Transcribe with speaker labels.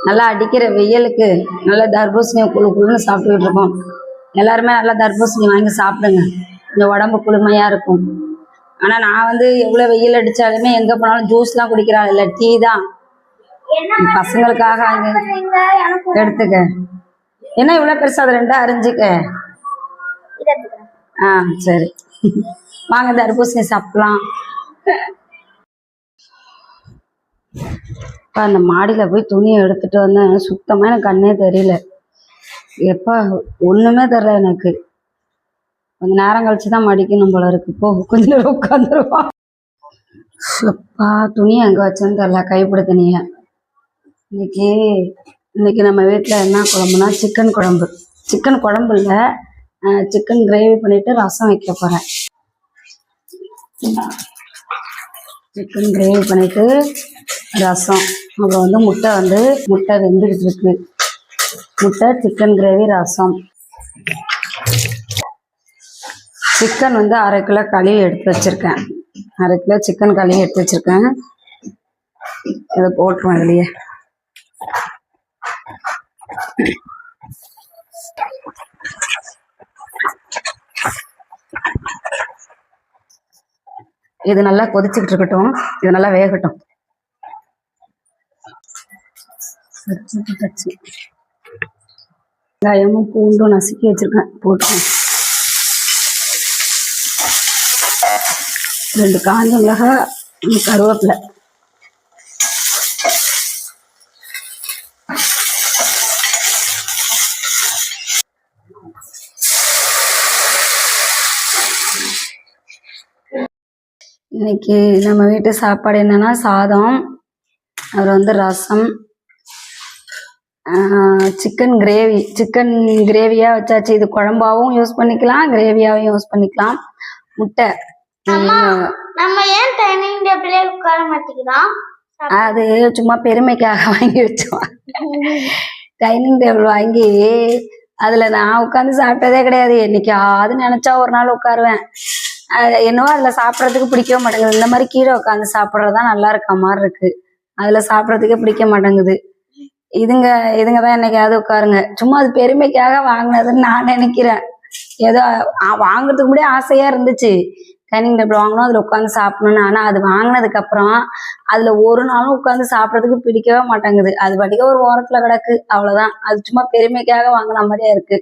Speaker 1: நல்லா அடிக்கிற வெயிலுக்கு நல்லா தர்பூசணியை குழு குழுன்னு சாப்பிட்டுக்கிட்டு இருக்கோம். எல்லாருமே நல்லா தர்பூசணி வாங்கி சாப்பிடுங்க, இந்த உடம்பு குளுமையாக இருக்கும். ஆனால் நான் வந்து எவ்வளோ வெயில் அடித்தாலுமே எங்கே போனாலும் ஜூஸ்லாம் குடிக்கிறாள், இல்லை டீ தான் பசங்களுக்காக அங்கே எடுத்துக்க. என்ன இவ்வளோ பெருசா அது ரெண்டா அரிஞ்சிக்க. ஆ சரி, வாங்க தர்பூசணி சாப்பிடலாம். இப்போ அந்த மாடியில் போய் துணியை எடுத்துகிட்டு வந்தேன், சுத்தமாக எனக்கு கண்ணே தெரியல. எப்போ ஒன்றுமே தெரில எனக்கு. கொஞ்சம் நேரம் கழிச்சு தான் மடிக்கணும் போல இருக்கு. போ கொஞ்ச நேரம் உட்காந்துருவா. அப்பா துணியை எங்கே வச்சேன்னு தெரில, கைப்பிடி துணியை. இன்னைக்கு நம்ம வீட்டில் என்ன குழம்புனா சிக்கன் குழம்பு. சிக்கன் குழம்பு இல்லை, சிக்கன் கிரேவி பண்ணிட்டு ரசம் வைக்க போகிறேன். சிக்கன் கிரேவி பண்ணிட்டு ரசம், அப்புறம் வந்து முட்டை வெந்துக்கிட்டு இருக்கு. முட்டை, சிக்கன் கிரேவி, ரசம். சிக்கன் வந்து 1/2 கிலோ கழுவி எடுத்து வச்சிருக்கேன். 1/2 கிலோ சிக்கன் கழுவி எடுத்து வச்சிருக்கேன். இதை போட்டுருவேன் இதுலயே. இது நல்லா கொதிச்சுக்கிட்டு இருக்கட்டும், இது நல்லா வேகட்டும். வெங்காயமும் பூண்டும் நசுக்கி வச்சிருக்கேன், போட்டு 2 காஞ்ச மிளகாய், கருவேப்பிலை. இன்னைக்கு நம்ம வீட்டு சாப்பாடு என்னன்னா சாதம், அப்புறம் வந்து ரசம், சிக்கன் கிரேவி. சிக்கன் கிரேவியா வச்சாச்சு. இது குழம்பாவும் யூஸ் பண்ணிக்கலாம், கிரேவியாவும் யூஸ் பண்ணிக்கலாம். முட்டை.
Speaker 2: நம்ம ஏன் டைனிங் டேபிளே உட்கார மாட்டேங்கிறோம்?
Speaker 1: அது சும்மா பெருமைக்காக வாங்கி வச்சோம். டைனிங் டேபிள் வாங்கி அதுல நான் உட்காந்து சாப்பிட்டதே கிடையாது. என்னைக்காவது நினைச்சா ஒரு நாள் உட்காருவேன். என்னவோ அதுல சாப்பிட்றதுக்கு பிடிக்கவே மாட்டேங்குது. இந்த மாதிரி கீழே உட்காந்து சாப்பிட்றதுதான் நல்லா இருக்க மாதிரி இருக்கு. அதுல சாப்பிட்றதுக்கே பிடிக்க மாட்டேங்குது. இதுங்க தான் என்னைக்காவது உட்காருங்க. சும்மா அது பெருமைக்காக வாங்கினதுன்னு நான் நினைக்கிறேன். ஏதோ வாங்குறதுக்கு முன்னாடியே ஆசையா இருந்துச்சு, டைனிங் டேபிள் வாங்கணும், அதுல உட்காந்து சாப்பிடணும்னு. ஆனா அது வாங்கினதுக்கு அப்புறம் அதுல ஒரு நாளும் உட்காந்து சாப்பிட்றதுக்கு பிடிக்கவே மாட்டேங்குது. அது பாட்டுக்க ஒரு ஓரத்துல கிடக்கு, அவ்வளவுதான். அது சும்மா பெருமைக்காக வாங்கின மாதிரியா இருக்கு.